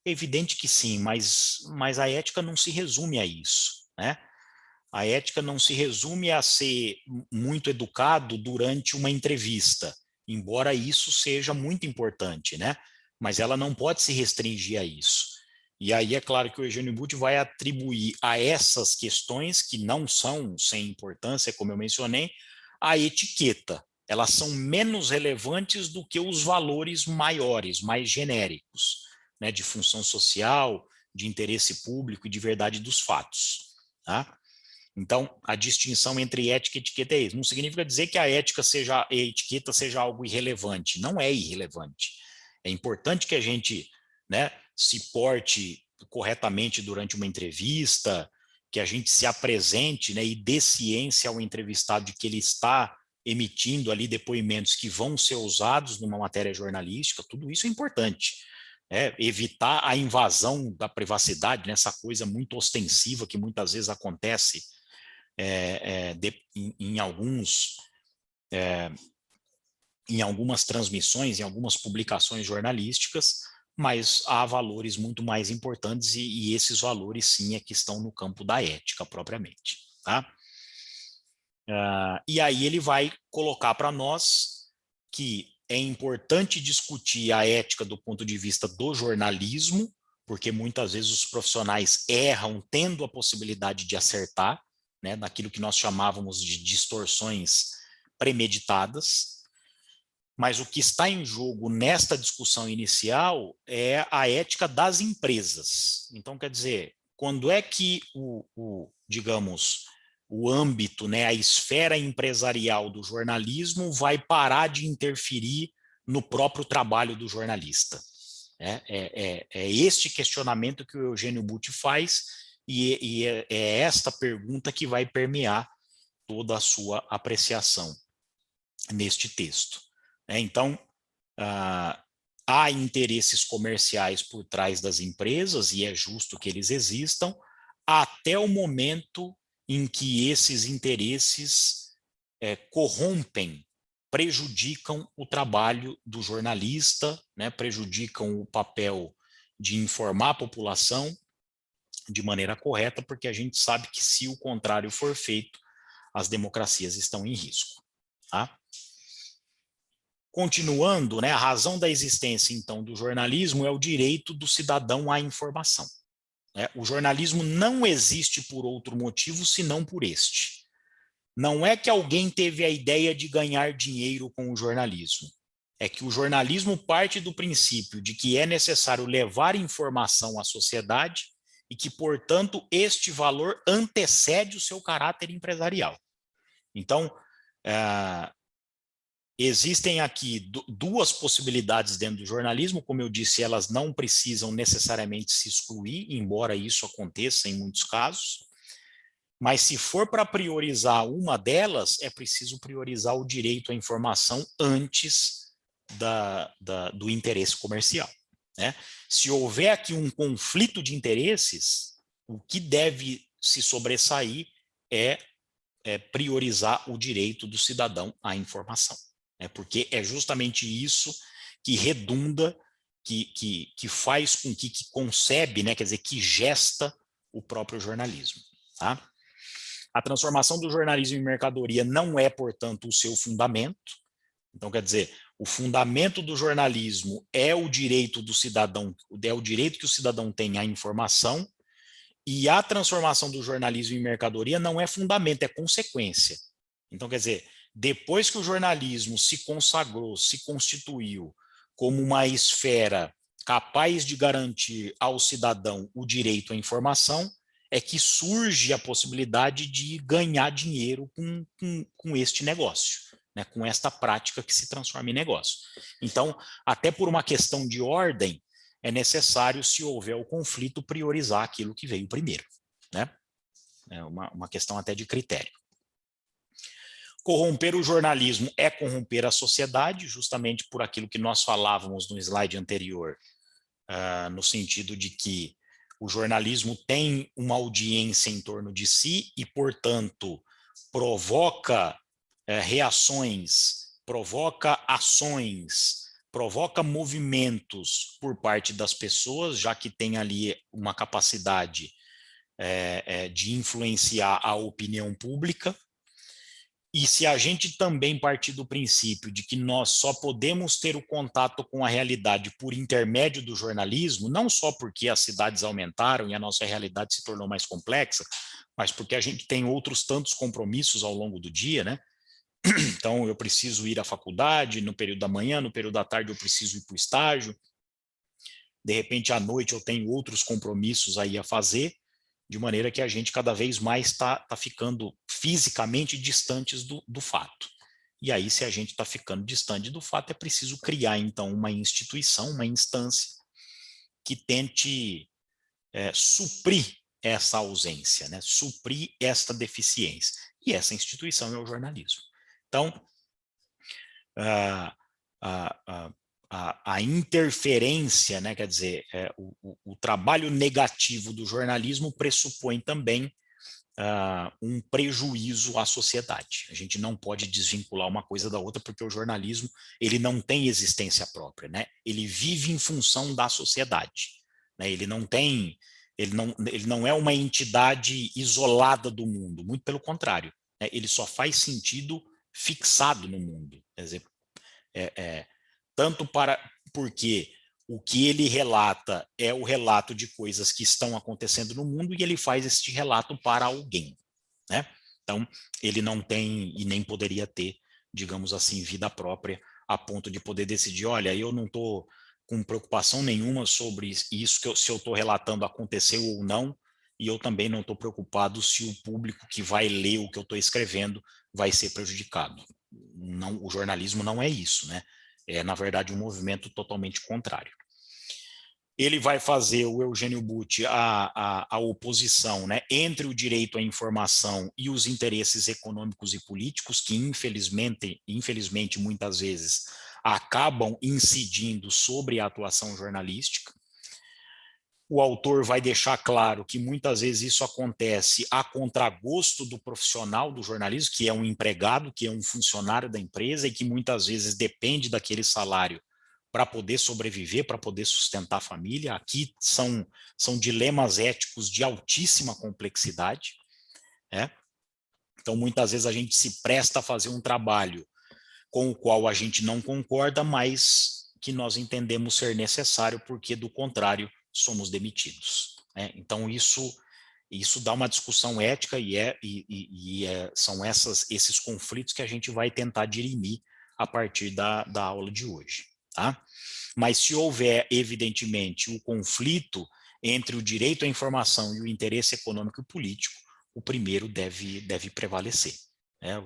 É evidente que sim, mas a ética não se resume a isso, né? A ética não se resume a ser muito educado durante uma entrevista, embora isso seja muito importante, né? Mas ela não pode se restringir a isso. E aí é claro que o Eugênio Butti vai atribuir a essas questões, que não são sem importância, como eu mencionei, a etiqueta. Elas são menos relevantes do que os valores maiores, mais genéricos, né, de função social, de interesse público e de verdade dos fatos. Tá? Então, a distinção entre ética e etiqueta é isso. Não significa dizer que a etiqueta seja algo irrelevante. Não é irrelevante. É importante que a gente, né, se porte corretamente durante uma entrevista, que a gente se apresente, né, e dê ciência ao entrevistado de que ele está emitindo ali depoimentos que vão ser usados numa matéria jornalística. Tudo isso é importante. Evitar a invasão da privacidade, né, essa coisa muito ostensiva que muitas vezes acontece em algumas transmissões, em algumas publicações jornalísticas, mas há valores muito mais importantes e esses valores sim é que estão no campo da ética propriamente. Tá? E aí ele vai colocar para nós que é importante discutir a ética do ponto de vista do jornalismo, porque muitas vezes os profissionais erram tendo a possibilidade de acertar, né, naquilo que nós chamávamos de distorções premeditadas, mas o que está em jogo nesta discussão inicial é a ética das empresas. Então, quer dizer, quando é que digamos, o âmbito, né, a esfera empresarial do jornalismo vai parar de interferir no próprio trabalho do jornalista? É este questionamento que o Eugênio Butti faz e é esta pergunta que vai permear toda a sua apreciação neste texto. Então, há interesses comerciais por trás das empresas, e é justo que eles existam, até o momento em que esses interesses corrompem, prejudicam o trabalho do jornalista, né, prejudicam o papel de informar a população de maneira correta, porque a gente sabe que, se o contrário for feito, as democracias estão em risco. Tá? Continuando, né, a razão da existência, então, do jornalismo é o direito do cidadão à informação. Né? O jornalismo não existe por outro motivo senão por este. Não é que alguém teve a ideia de ganhar dinheiro com o jornalismo. É que o jornalismo parte do princípio de que é necessário levar informação à sociedade e que, portanto, este valor antecede o seu caráter empresarial. Então, existem aqui duas possibilidades dentro do jornalismo. Como eu disse, elas não precisam necessariamente se excluir, embora isso aconteça em muitos casos. Mas, se for para priorizar uma delas, é preciso priorizar o direito à informação antes do interesse comercial. Né? Se houver aqui um conflito de interesses, o que deve se sobressair é priorizar o direito do cidadão à informação. Né? Porque é justamente isso que redunda, que faz com que concebe, né? Quer dizer, que gesta o próprio jornalismo. Tá? A transformação do jornalismo em mercadoria não é, portanto, o seu fundamento. Então, quer dizer, o fundamento do jornalismo é o direito do cidadão, é o direito que o cidadão tem à informação, e a transformação do jornalismo em mercadoria não é fundamento, é consequência. Então, quer dizer, depois que o jornalismo se consagrou, se constituiu como uma esfera capaz de garantir ao cidadão o direito à informação, é que surge a possibilidade de ganhar dinheiro com este negócio, né, com esta prática que se transforma em negócio. Então, até por uma questão de ordem, é necessário, se houver o conflito, priorizar aquilo que veio primeiro. Né? É uma questão até de critério. Corromper o jornalismo é corromper a sociedade, justamente por aquilo que nós falávamos no slide anterior, no sentido de que o jornalismo tem uma audiência em torno de si e, portanto, provoca reações, provoca ações, provoca movimentos por parte das pessoas, já que tem ali uma capacidade de influenciar a opinião pública. E se a gente também partir do princípio de que nós só podemos ter o contato com a realidade por intermédio do jornalismo, não só porque as cidades aumentaram e a nossa realidade se tornou mais complexa, mas porque a gente tem outros tantos compromissos ao longo do dia, né? Então, eu preciso ir à faculdade no período da manhã, no período da tarde eu preciso ir para o estágio, de repente à noite eu tenho outros compromissos aí a fazer, de maneira que a gente cada vez mais está ficando fisicamente distantes do fato. E aí, se a gente está ficando distante do fato, é preciso criar, então, uma instituição, uma instância que tente suprir essa ausência, né? Suprir esta deficiência. E essa instituição é o jornalismo. Então, a interferência, né, quer dizer, o trabalho negativo do jornalismo pressupõe também um prejuízo à sociedade. A gente não pode desvincular uma coisa da outra, porque o jornalismo ele não tem existência própria, né? Ele vive em função da sociedade, né? Ele não é uma entidade isolada do mundo, muito pelo contrário, né? Ele só faz sentido fixado no mundo. Quer dizer, tanto porque o que ele relata é o relato de coisas que estão acontecendo no mundo e ele faz este relato para alguém. Né? Então, ele não tem e nem poderia ter, digamos assim, vida própria a ponto de poder decidir, olha, eu não estou com preocupação nenhuma sobre isso, se eu estou relatando aconteceu ou não, e eu também não estou preocupado se o público que vai ler o que eu estou escrevendo vai ser prejudicado. Não, o jornalismo não é isso, né? É, na verdade, um movimento totalmente contrário. ele vai fazer, o Eugênio Butti, a oposição, né, entre o direito à informação e os interesses econômicos e políticos, que infelizmente muitas vezes acabam incidindo sobre a atuação jornalística. O autor vai deixar claro que muitas vezes isso acontece a contragosto do profissional do jornalismo, que é um empregado, que é um funcionário da empresa e que muitas vezes depende daquele salário para poder sobreviver, para poder sustentar a família. Aqui são dilemas éticos de altíssima complexidade, né? Então, muitas vezes a gente se presta a fazer um trabalho com o qual a gente não concorda, mas que nós entendemos ser necessário, porque, do contrário, somos demitidos, né? Então, isso dá uma discussão ética são esses conflitos que a gente vai tentar dirimir a partir da aula de hoje, tá? Mas se houver, evidentemente, o conflito entre o direito à informação e o interesse econômico e político, o primeiro deve prevalecer, né?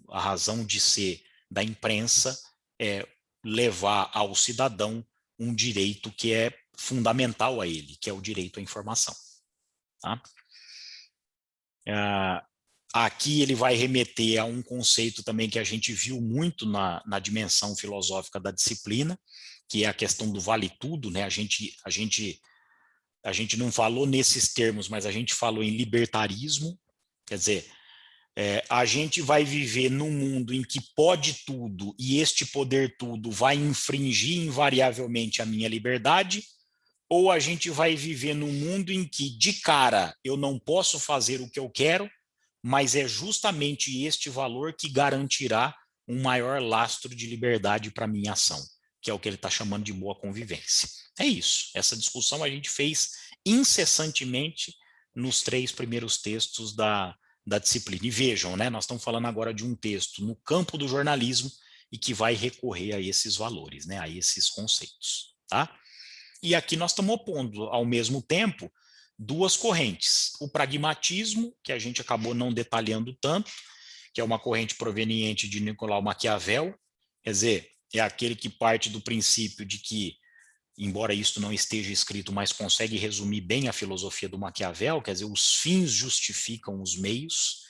A razão de ser da imprensa é levar ao cidadão um direito que é fundamental a ele, que é o direito à informação. Tá? Aqui ele vai remeter a um conceito também que a gente viu muito na dimensão filosófica da disciplina, que é a questão do vale tudo, né? A gente não falou nesses termos, mas a gente falou em libertarismo, quer dizer, a gente vai viver num mundo em que pode tudo e este poder tudo vai infringir invariavelmente a minha liberdade, ou a gente vai viver num mundo em que, de cara, eu não posso fazer o que eu quero, mas é justamente este valor que garantirá um maior lastro de liberdade para a minha ação, que é o que ele está chamando de boa convivência. É isso. Essa discussão a gente fez incessantemente nos 3 primeiros textos da disciplina. E vejam, né, nós estamos falando agora de um texto no campo do jornalismo e que vai recorrer a esses valores, né, a esses conceitos. Tá? E aqui nós estamos opondo, ao mesmo tempo, 2 correntes. O pragmatismo, que a gente acabou não detalhando tanto, que é uma corrente proveniente de Nicolau Maquiavel, quer dizer, é aquele que parte do princípio de que, embora isto não esteja escrito, mas consegue resumir bem a filosofia do Maquiavel, quer dizer, os fins justificam os meios.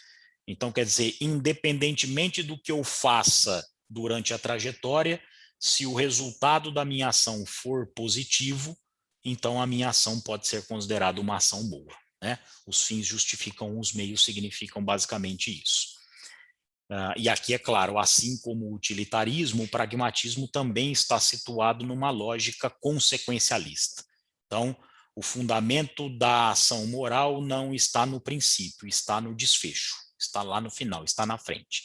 Então, quer dizer, independentemente do que eu faça durante a trajetória, se o resultado da minha ação for positivo, então a minha ação pode ser considerada uma ação boa, né? Os fins justificam os meios significam basicamente isso. E aqui, é claro, assim como o utilitarismo, o pragmatismo também está situado numa lógica consequencialista. Então, o fundamento da ação moral não está no princípio, está no desfecho, está lá no final, está na frente.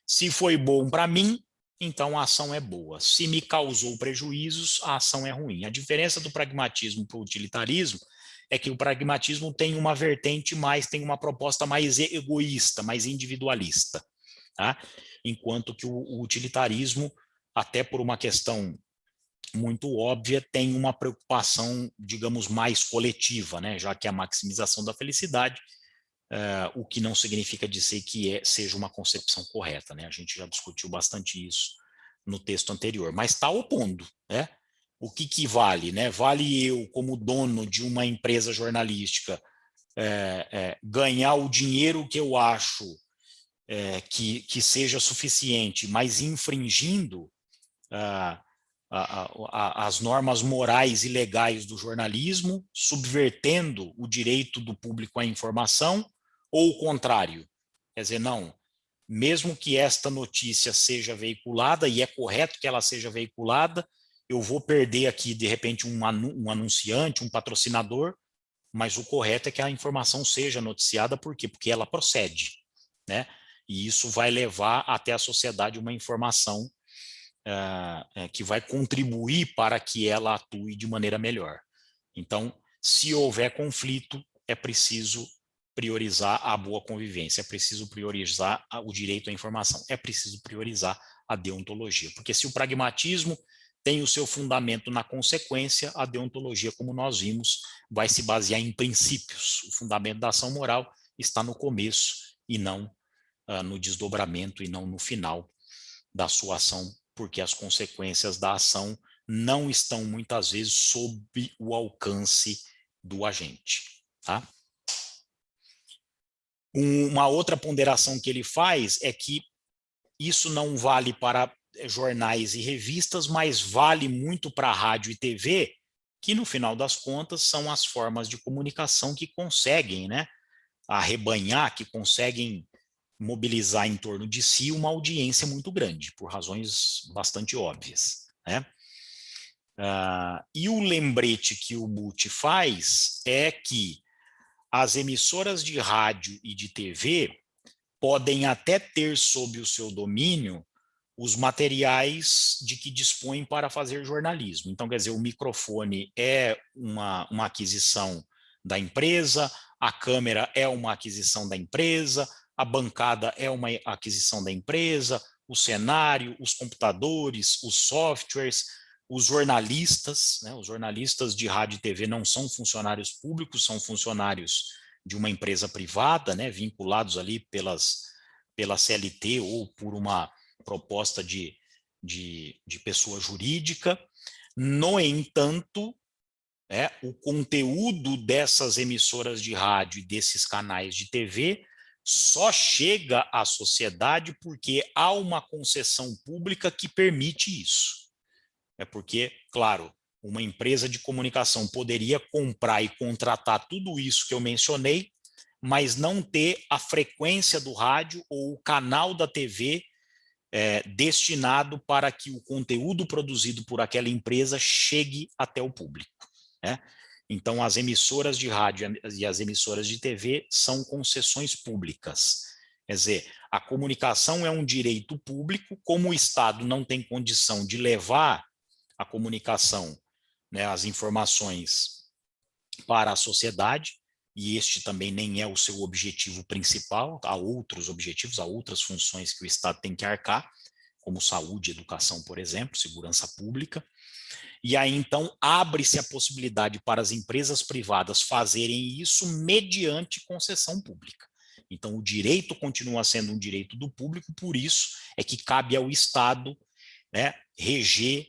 Se foi bom para mim, então a ação é boa. Se me causou prejuízos, a ação é ruim. A diferença do pragmatismo para o utilitarismo é que o pragmatismo tem uma vertente tem uma proposta mais egoísta, mais individualista. Tá? Enquanto que o utilitarismo, até por uma questão muito óbvia, tem uma preocupação, digamos, mais coletiva, né? Já que é a maximização da felicidade, o que não significa dizer que seja uma concepção correta, né? A gente já discutiu bastante isso no texto anterior, mas está opondo, né? O que vale, né? Vale eu, como dono de uma empresa jornalística, ganhar o dinheiro que eu acho que seja suficiente, mas infringindo as normas morais e legais do jornalismo, subvertendo o direito do público à informação, ou o contrário? Quer dizer, não, mesmo que esta notícia seja veiculada, e é correto que ela seja veiculada, eu vou perder aqui, de repente, um anunciante, um patrocinador, mas o correto é que a informação seja noticiada, por quê? Porque ela procede, né? E isso vai levar até a sociedade uma informação que vai contribuir para que ela atue de maneira melhor. Então, se houver conflito, é preciso priorizar a boa convivência, é preciso priorizar o direito à informação, é preciso priorizar a deontologia. Porque se o pragmatismo tem o seu fundamento na consequência, a deontologia, como nós vimos, vai se basear em princípios. O fundamento da ação moral está no começo e não no desdobramento e não no final da sua ação, porque as consequências da ação não estão muitas vezes sob o alcance do agente, tá? Uma outra ponderação que ele faz é que isso não vale para jornais e revistas, mas vale muito para rádio e TV, que no final das contas são as formas de comunicação que conseguem, né, arrebanhar, que conseguem mobilizar em torno de si uma audiência muito grande, por razões bastante óbvias, né? E o lembrete que o Butti faz é que as emissoras de rádio e de TV podem até ter sob o seu domínio os materiais de que dispõem para fazer jornalismo. Então, quer dizer, o microfone é uma aquisição da empresa, a câmera é uma aquisição da empresa, a bancada é uma aquisição da empresa, o cenário, os computadores, os softwares, os jornalistas, né? Os jornalistas de rádio e TV não são funcionários públicos, são funcionários de uma empresa privada, né? Vinculados ali pela CLT ou por uma proposta de pessoa jurídica. No entanto, o conteúdo dessas emissoras de rádio e desses canais de TV só chega à sociedade porque há uma concessão pública que permite isso. É porque, claro, uma empresa de comunicação poderia comprar e contratar tudo isso que eu mencionei, mas não ter a frequência do rádio ou o canal da TV destinado para que o conteúdo produzido por aquela empresa chegue até o público, né? Então, as emissoras de rádio e as emissoras de TV são concessões públicas. Quer dizer, a comunicação é um direito público, como o Estado não tem condição de levar a comunicação, né, as informações para a sociedade, e este também nem é o seu objetivo principal, há outros objetivos, há outras funções que o Estado tem que arcar, como saúde, educação, por exemplo, segurança pública, e aí então abre-se a possibilidade para as empresas privadas fazerem isso mediante concessão pública. Então o direito continua sendo um direito do público, por isso é que cabe ao Estado, né, reger,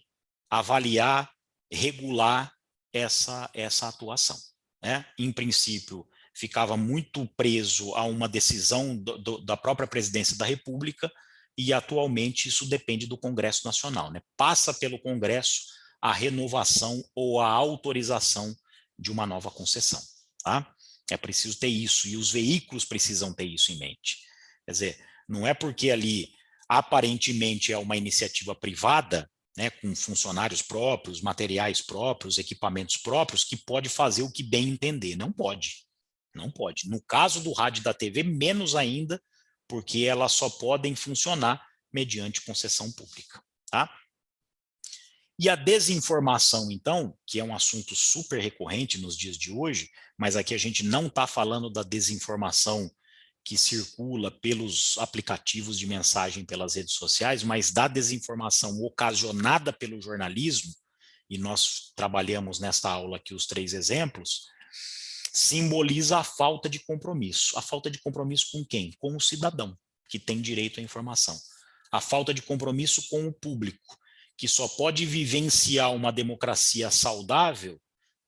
avaliar, regular essa atuação, né? Em princípio, ficava muito preso a uma decisão da própria presidência da República, e atualmente isso depende do Congresso Nacional, né? Passa pelo Congresso a renovação ou a autorização de uma nova concessão, tá? É preciso ter isso, e os veículos precisam ter isso em mente. Quer dizer, não é porque ali aparentemente é uma iniciativa privada, né, com funcionários próprios, materiais próprios, equipamentos próprios, que pode fazer o que bem entender. Não pode. Não pode. No caso do rádio e da TV, menos ainda, porque elas só podem funcionar mediante concessão pública, tá? E a desinformação, então, que é um assunto super recorrente nos dias de hoje, mas aqui a gente não está falando da desinformação que circula pelos aplicativos de mensagem, pelas redes sociais, mas da desinformação ocasionada pelo jornalismo, e nós trabalhamos nesta aula aqui os 3 exemplos, simboliza a falta de compromisso. A falta de compromisso com quem? Com o cidadão, que tem direito à informação. A falta de compromisso com o público, que só pode vivenciar uma democracia saudável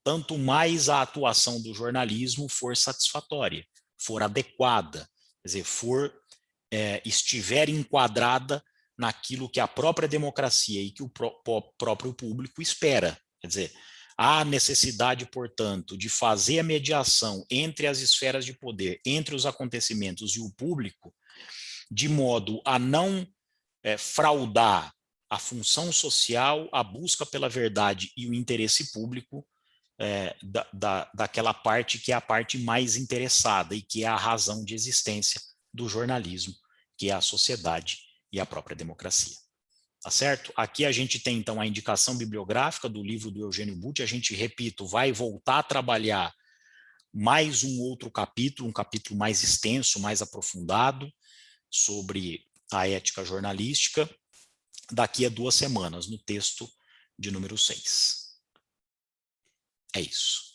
tanto mais a atuação do jornalismo for satisfatória, for adequada, quer dizer, estiver enquadrada naquilo que a própria democracia e que o próprio público espera. Quer dizer, há necessidade, portanto, de fazer a mediação entre as esferas de poder, entre os acontecimentos e o público, de modo a não fraudar a função social, a busca pela verdade e o interesse público daquela parte que é a parte mais interessada e que é a razão de existência do jornalismo, que é a sociedade e a própria democracia. Tá certo? Aqui a gente tem, então, a indicação bibliográfica do livro do Eugênio Butti. A gente, repito, vai voltar a trabalhar mais um outro capítulo, um capítulo mais extenso, mais aprofundado, sobre a ética jornalística, daqui a 2 semanas, no texto de número 6. É isso.